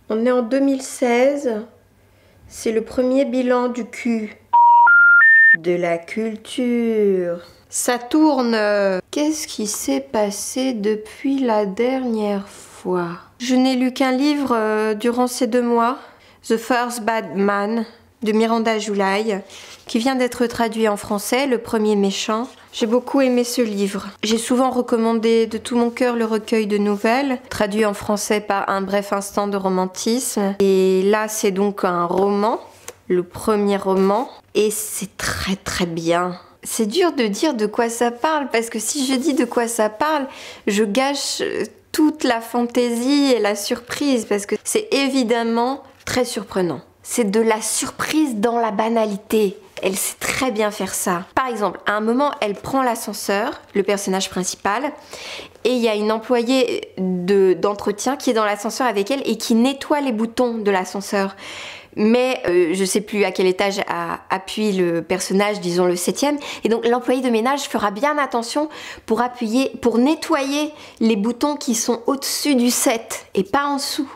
On est en 2016. C'est le premier bilan du cul. De la culture. Ça tourne. Qu'est-ce qui s'est passé depuis la dernière fois? Je n'ai lu qu'un livre durant ces 2 mois. The First Bad Man de Miranda July, qui vient d'être traduit en français, Le Premier Méchant. J'ai beaucoup aimé ce livre. J'ai souvent recommandé de tout mon cœur le recueil de nouvelles, traduit en français par Un bref instant de romantisme. Et là, c'est donc un roman, le premier roman, et c'est très très bien. C'est dur de dire de quoi ça parle, parce que si je dis de quoi ça parle, je gâche toute la fantaisie et la surprise, parce que c'est évidemment très surprenant. C'est de la surprise dans la banalité. Elle sait très bien faire ça. Par exemple, à un moment, elle prend l'ascenseur, le personnage principal, et il y a une employée d'entretien qui est dans l'ascenseur avec elle et qui nettoie les boutons de l'ascenseur. Mais je sais plus à quel étage appuie le personnage, disons le 7e. Et donc l'employé de ménage fera bien attention pour nettoyer les boutons qui sont au-dessus du 7 et pas en dessous.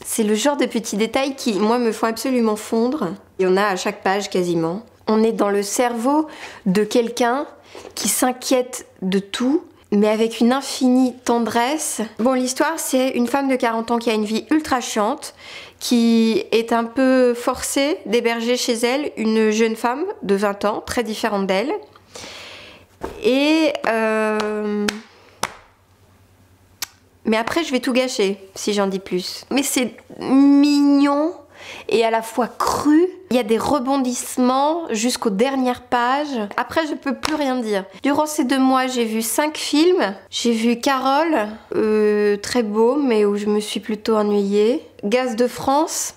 C'est le genre de petits détails qui, moi, me font absolument fondre. Il y en a à chaque page quasiment. On est dans le cerveau de quelqu'un qui s'inquiète de tout, mais avec une infinie tendresse. Bon, l'histoire, c'est une femme de 40 ans qui a une vie ultra chiante, qui est un peu forcée d'héberger chez elle une jeune femme de 20 ans, très différente d'elle. Et... Mais après, je vais tout gâcher, si j'en dis plus. Mais c'est mignon et à la fois cru. Il y a des rebondissements jusqu'aux dernières pages. Après, je peux plus rien dire. Durant ces 2 mois, j'ai vu 5 films. J'ai vu Carole, très beau, mais où je me suis plutôt ennuyée. Gaz de France.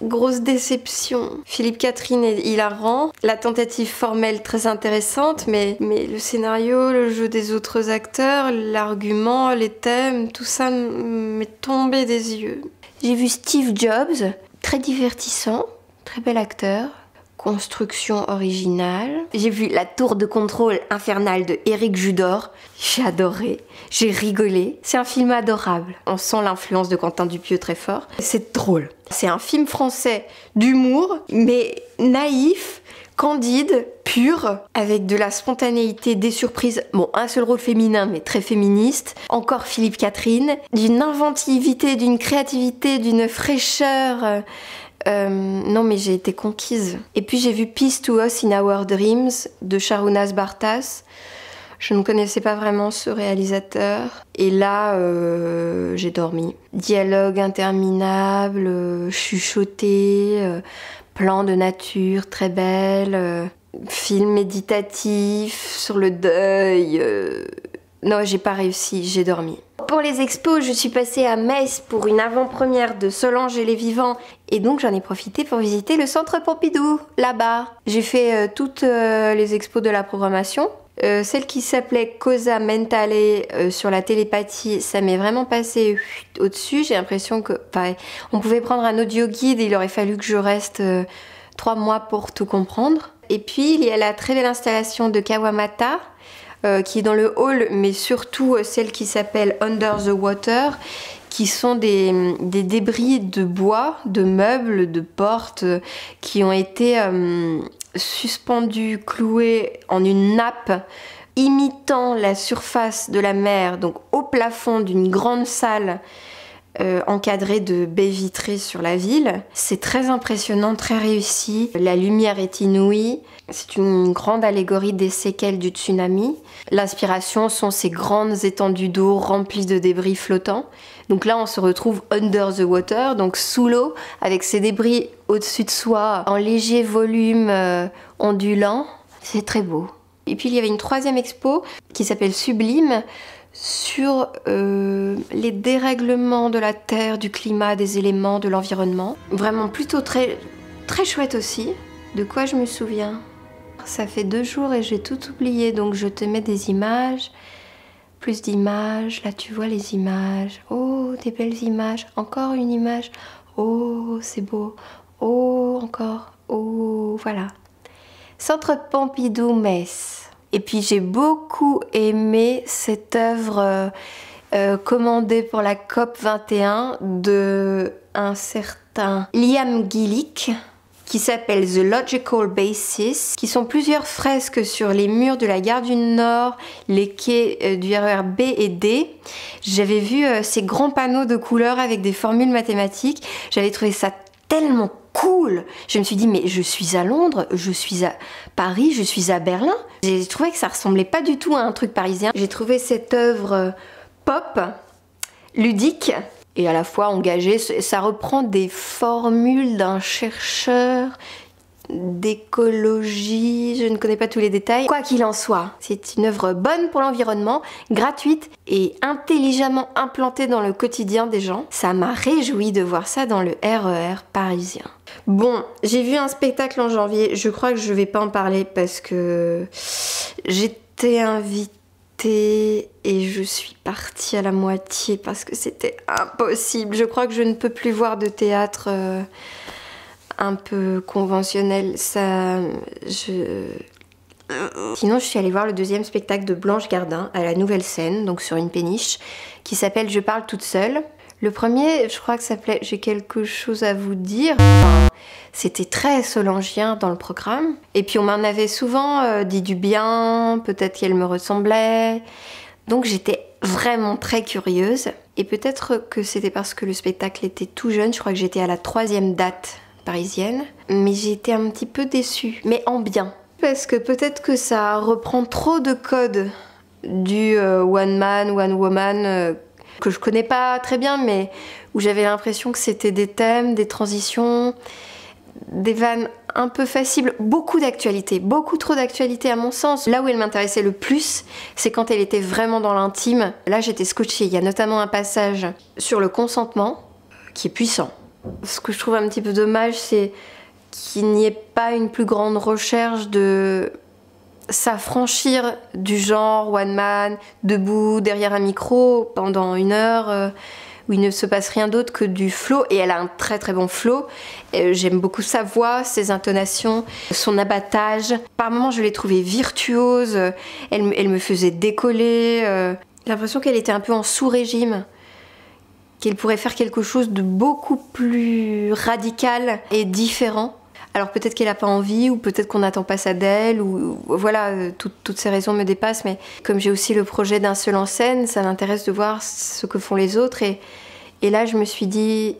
Grosse déception. Philippe Catherine est hilarant. La tentative formelle très intéressante, mais le scénario, le jeu des autres acteurs, l'argument, les thèmes, tout ça m'est tombé des yeux. J'ai vu Steve Jobs, très divertissant, très bel acteur. Construction originale. J'ai vu La tour de contrôle infernale de Éric Judor. J'ai adoré, j'ai rigolé. C'est un film adorable. On sent l'influence de Quentin Dupieux très fort. C'est drôle. C'est un film français d'humour, mais naïf, candide, pur, avec de la spontanéité, des surprises. Bon, un seul rôle féminin, mais très féministe. Encore Philippe Catherine. D'une inventivité, d'une créativité, d'une fraîcheur... non mais j'ai été conquise. Et puis j'ai vu Peace to Us in Our Dreams de Sharunas Bartas. Je ne connaissais pas vraiment ce réalisateur. Et là, j'ai dormi. Dialogue interminable, chuchoté, plan de nature très belle, film méditatif sur le deuil. Non, j'ai pas réussi, j'ai dormi. Pour les expos, je suis passée à Metz pour une avant-première de Solange et les Vivants et donc j'en ai profité pour visiter le centre Pompidou, là-bas. J'ai fait toutes les expos de la programmation. Celle qui s'appelait Cosa Mentale sur la télépathie, ça m'est vraiment passé au-dessus. J'ai l'impression que on pouvait prendre un audio guide et il aurait fallu que je reste 3 mois pour tout comprendre. Et puis il y a la très belle installation de Kawamata, qui est dans le hall, mais surtout celle qui s'appelle Under the Water, qui sont des débris de bois, de meubles, de portes, qui ont été suspendus, cloués en une nappe, imitant la surface de la mer, donc au plafond d'une grande salle encadrée de baies vitrées sur la ville. C'est très impressionnant, très réussi. La lumière est inouïe. C'est une grande allégorie des séquelles du tsunami. L'inspiration sont ces grandes étendues d'eau remplies de débris flottants. Donc là, on se retrouve under the water, donc sous l'eau, avec ces débris au-dessus de soi, en léger volume ondulant. C'est très beau. Et puis il y avait une 3e expo qui s'appelle Sublime, sur les dérèglements de la terre, du climat, des éléments, de l'environnement. Vraiment plutôt très, très chouette aussi. De quoi je me souviens? Ça fait 2 jours et j'ai tout oublié, donc je te mets des images, plus d'images. Là tu vois les images. Oh, des belles images. Encore une image. Oh, c'est beau. Oh, encore. Oh, voilà. Centre Pompidou, Metz. Et puis j'ai beaucoup aimé cette œuvre commandé pour la COP 21 de un certain Liam Gillick, qui s'appelle The Logical Basis, qui sont plusieurs fresques sur les murs de la gare du Nord, les quais du RER B et D. J'avais vu ces grands panneaux de couleurs avec des formules mathématiques. J'avais trouvé ça tellement cool. Je me suis dit, mais je suis à Londres, je suis à Paris, je suis à Berlin. J'ai trouvé que ça ressemblait pas du tout à un truc parisien. J'ai trouvé cette œuvre pop, ludique, et à la fois engagée. Ça reprend des formules d'un chercheur d'écologie, je ne connais pas tous les détails. Quoi qu'il en soit, c'est une œuvre bonne pour l'environnement, gratuite et intelligemment implantée dans le quotidien des gens. Ça m'a réjoui de voir ça dans le RER parisien. Bon, j'ai vu un spectacle en janvier, je crois que je vais pas en parler parce que j'étais invitée et je suis partie à la moitié parce que c'était impossible. Je crois que je ne peux plus voir de théâtre un peu conventionnel. Sinon, je suis allée voir le deuxième spectacle de Blanche Gardin à la Nouvelle Scène, donc sur une péniche, qui s'appelle Je parle toute seule. Le premier, je crois que ça s'appelait J'ai quelque chose à vous dire. Enfin, c'était très solangien dans le programme. Et puis on m'en avait souvent dit du bien, peut-être qu'elle me ressemblait. Donc j'étais vraiment très curieuse. Et peut-être que c'était parce que le spectacle était tout jeune, je crois que j'étais à la 3e date parisienne. Mais j'ai été un petit peu déçue, mais en bien. Parce que peut-être que ça reprend trop de codes du one man, one woman, que je connais pas très bien, mais où j'avais l'impression que c'était des thèmes, des transitions, des vannes un peu faciles, beaucoup d'actualité, beaucoup trop d'actualité à mon sens. Là où elle m'intéressait le plus, c'est quand elle était vraiment dans l'intime. Là, j'étais scotchée. Il y a notamment un passage sur le consentement qui est puissant. Ce que je trouve un petit peu dommage, c'est qu'il n'y ait pas une plus grande recherche de s'affranchir du genre one man, debout, derrière un micro, pendant 1 heure, où il ne se passe rien d'autre que du flow. Et elle a un très très bon flow. J'aime beaucoup sa voix, ses intonations, son abattage. Par moments, je l'ai trouvée virtuose. Elle me faisait décoller. J'ai l'impression qu'elle était un peu en sous-régime. Qu'elle pourrait faire quelque chose de beaucoup plus radical et différent. Alors peut-être qu'elle n'a pas envie, ou peut-être qu'on n'attend pas ça d'elle, ou voilà, toutes ces raisons me dépassent, mais comme j'ai aussi le projet d'un seul en scène, ça m'intéresse de voir ce que font les autres, et là je me suis dit,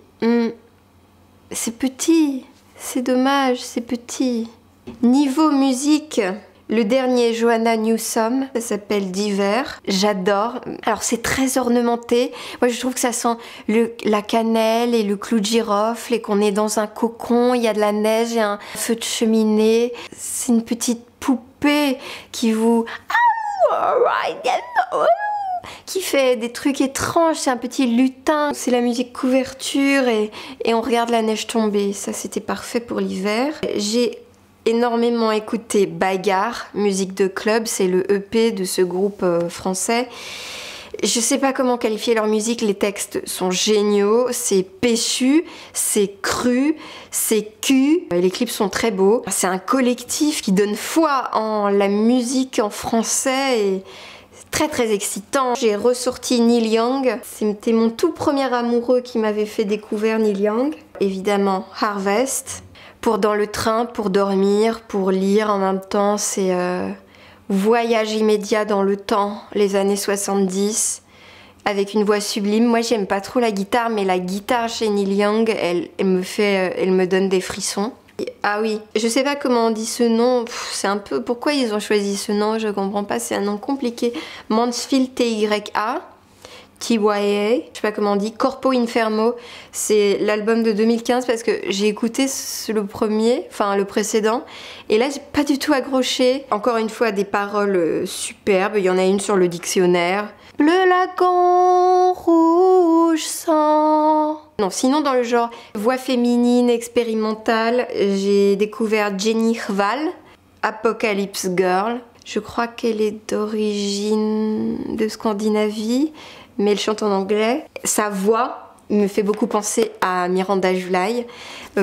c'est petit, c'est dommage, c'est petit. Niveau musique, le dernier Joanna Newsom, ça s'appelle D'hiver, j'adore. Alors c'est très ornementé, moi je trouve que ça sent la cannelle et le clou de girofle et qu'on est dans un cocon, il y a de la neige et un feu de cheminée. C'est une petite poupée qui vous... qui fait des trucs étranges, c'est un petit lutin. C'est la musique couverture et on regarde la neige tomber, ça c'était parfait pour l'hiver. J'ai énormément écouté Bagarre, musique de club, c'est le EP de ce groupe français. Je sais pas comment qualifier leur musique, les textes sont géniaux, c'est péchu, c'est cru, c'est cul, les clips sont très beaux. C'est un collectif qui donne foi en la musique en français et c'est très très excitant. J'ai ressorti Neil Young, c'était mon tout premier amoureux qui m'avait fait découvrir Neil Young. Évidemment Harvest. Pour dans le train, pour dormir, pour lire en même temps, c'est voyage immédiat dans le temps, les années 70, avec une voix sublime. Moi j'aime pas trop la guitare, mais la guitare chez Neil Young, elle me donne des frissons. Ah oui, je sais pas comment on dit ce nom, c'est un peu... Pourquoi ils ont choisi ce nom, je comprends pas, c'est un nom compliqué. Mansfield T-Y-A. TYA, je sais pas comment on dit, Corpo Infermo, c'est l'album de 2015 parce que j'ai écouté le premier, enfin le précédent, et là j'ai pas du tout accroché. Encore une fois des paroles superbes, il y en a une sur le dictionnaire. Bleu lagon, rouge sang. Non, sinon dans le genre voix féminine expérimentale, j'ai découvert Jenny Hval, Apocalypse Girl. Je crois qu'elle est d'origine de Scandinavie, mais elle chante en anglais. Sa voix me fait beaucoup penser à Miranda July,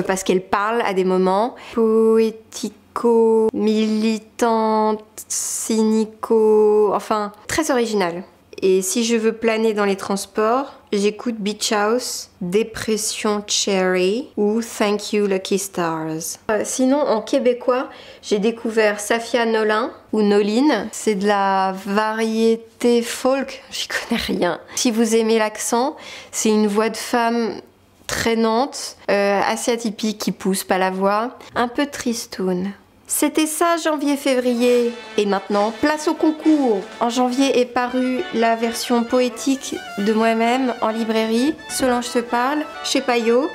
parce qu'elle parle à des moments poético, militante, cynico, enfin très originale. Et si je veux planer dans les transports, j'écoute Beach House, Dépression Cherry ou Thank You Lucky Stars. Sinon, en québécois, j'ai découvert Safia Nolin ou Noline. C'est de la variété folk, j'y connais rien. Si vous aimez l'accent, c'est une voix de femme traînante, assez atypique qui pousse pas la voix, un peu tristoun. C'était ça, janvier-février. Et maintenant, place au concours. En janvier est parue la version poétique de moi-même en librairie, Solange se parle, chez Payot.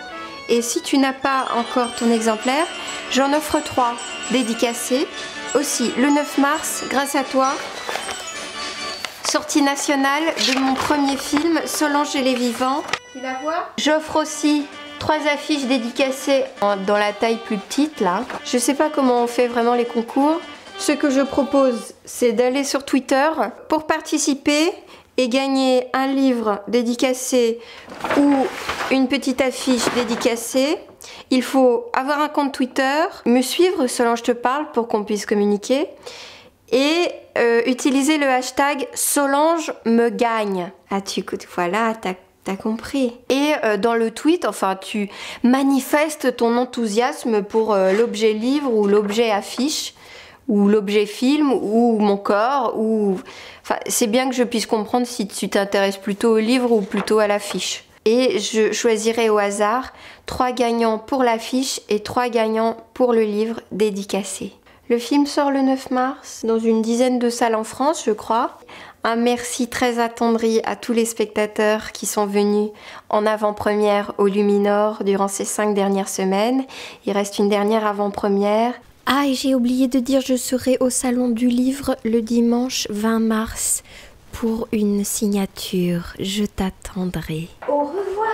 Et si tu n'as pas encore ton exemplaire, j'en offre 3 dédicacés. Aussi, le 9 mars, grâce à toi, sortie nationale de mon premier film, Solange et les vivants. Tu la vois ? J'offre aussi 3 affiches dédicacées dans la taille plus petite là. Je sais pas comment on fait vraiment les concours. Ce que je propose, c'est d'aller sur Twitter pour participer et gagner un livre dédicacé ou une petite affiche dédicacée. Il faut avoir un compte Twitter, me suivre Solange te parle pour qu'on puisse communiquer et utiliser le hashtag Solange me gagne. Ah tu écoutes, voilà, t'as compris. Et dans le tweet, enfin, tu manifestes ton enthousiasme pour l'objet livre ou l'objet affiche ou l'objet film ou mon corps ou... Enfin, c'est bien que je puisse comprendre si tu t'intéresses plutôt au livre ou plutôt à l'affiche. Et je choisirai au hasard 3 gagnants pour l'affiche et 3 gagnants pour le livre dédicacé. Le film sort le 9 mars dans une dizaine de salles en France, je crois. Un merci très attendri à tous les spectateurs qui sont venus en avant-première au Luminor durant ces 5 dernières semaines. Il reste une dernière avant-première. Ah, et j'ai oublié de dire, je serai au Salon du Livre le dimanche 20 mars pour une signature. Je t'attendrai. Au revoir!